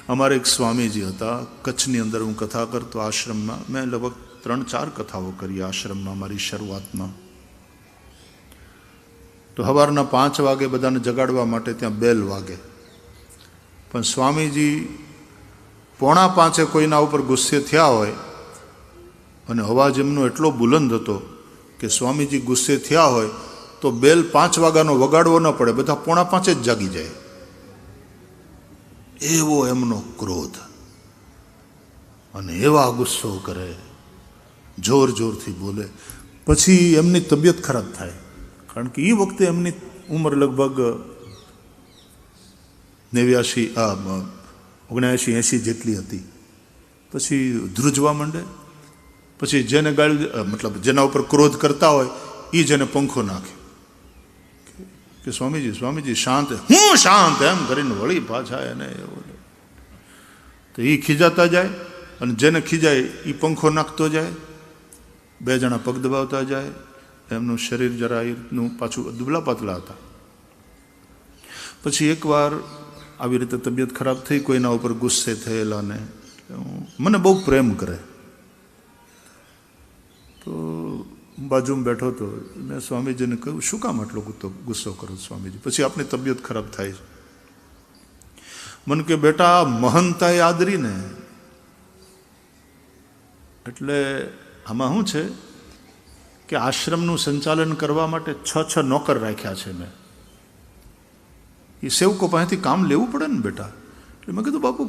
અમારે એક સ્વામીજી હતા કચ્છની અંદર, હું કથા કરતો આશ્રમમાં. મેં લગભગ 3-4 કથાઓ કરી આશ્રમમાં મારી શરૂઆતમાં. તો સવારના 5 વાગે બધાને જગાડવા માટે ત્યાં બેલ વાગે, પણ સ્વામીજી 4:45 કોઈના ઉપર ગુસ્સે થયા હોય અને અવાજ એમનો એટલો બુલંદ હતો કે સ્વામીજી ગુસ્સે થયા હોય તો બેલ 5 વાગ્યાનો વગાડવો ન પડે, બધા 4:45 જ જાગી જાય. એવો એમનો ક્રોધ અને એવા ગુસ્સો કરે, જોર જોરથી બોલે. પછી એમની તબિયત ખરાબ થાય, કારણ કે એ વખતે એમની ઉંમર લગભગ 79-80 જેટલી હતી. પછી ધ્રુજવા માંડે. પછી જેને ગાળી, મતલબ જેના ઉપર ક્રોધ કરતા હોય એ જેને પંખો નાખે કે સ્વામીજી સ્વામીજી શાંત, હું શાંત, એમ કરીને વળી પાછા એને એવું. તો એ ખીજાતા જાય અને જેને ખીજાય એ પંખો નાખતો જાય. 2 જણા પગ દબાવતા જાય. એમનું શરીર જરા એનું પાછું દુબળા પાતળા હતા. પછી એકવાર આવી રીતે તબિયત ખરાબ થઈ, કોઈના ઉપર ગુસ્સે થયેલા ને મને બહુ પ્રેમ કરે. તો બાજુમાં બેઠો હતો, મેં સ્વામીજીને કહ્યું, શું કામ આટલો ગુસ્સો કરો સ્વામીજી? પછી આપની તબિયત ખરાબ થાય છે. મને કે બેટા મહંતા યાદરી ને, એટલે આમાં શું છે કે આશ્રમનું સંચાલન કરવા માટે 6 નોકર રાખ્યા છે મેં. એ સેવકો પાસેથી કામ લેવું પડે ને બેટા. એટલે મેં કીધું બાપુ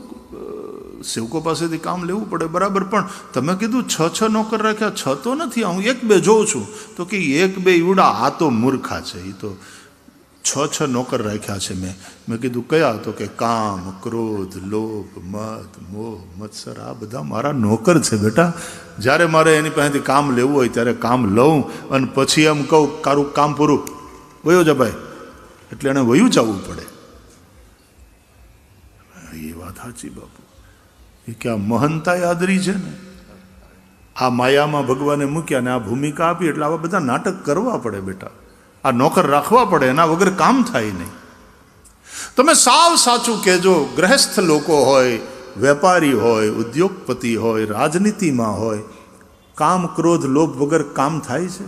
સેવકો પાસેથી કામ લેવું પડે બરાબર, પણ તમે કીધું 6 નોકર રાખ્યા. 6 તો નથી, હું 1-2 જોઉં છું. તો કે 1-2 ઈવડા, આ તો મૂર્ખા છે. એ તો 6 નોકર રાખ્યા છે મેં. મેં કીધું કયા? તો કે કામ, ક્રોધ, લોભ, મદ, મોહ, મત્સર, આ બધા મારા નોકર છે બેટા. જ્યારે મારે એની પાસેથી કામ લેવું હોય ત્યારે કામ લઉં અને પછી એમ કહું કારું કામ પૂરું, વયો જા ભાઈ, એટલે એને વયું જવું પડે. એ વાત સાચી બાપુ. એ કે આ મહંતા યાદરી છે ને, આ માયામાં ભગવાને મૂક્યા ને આ ભૂમિકા આપી, એટલે આવા બધા નાટક કરવા પડે બેટા. આ નોકર રાખવા પડે, એના વગર કામ થાય નહીં. તમે સાવ સાચું કહેજો, ગ્રહસ્થ લોકો હોય, વેપારી હોય, ઉદ્યોગપતિ હોય, રાજનીતિમાં હોય, કામ, ક્રોધ, લોભ વગર કામ થાય છે?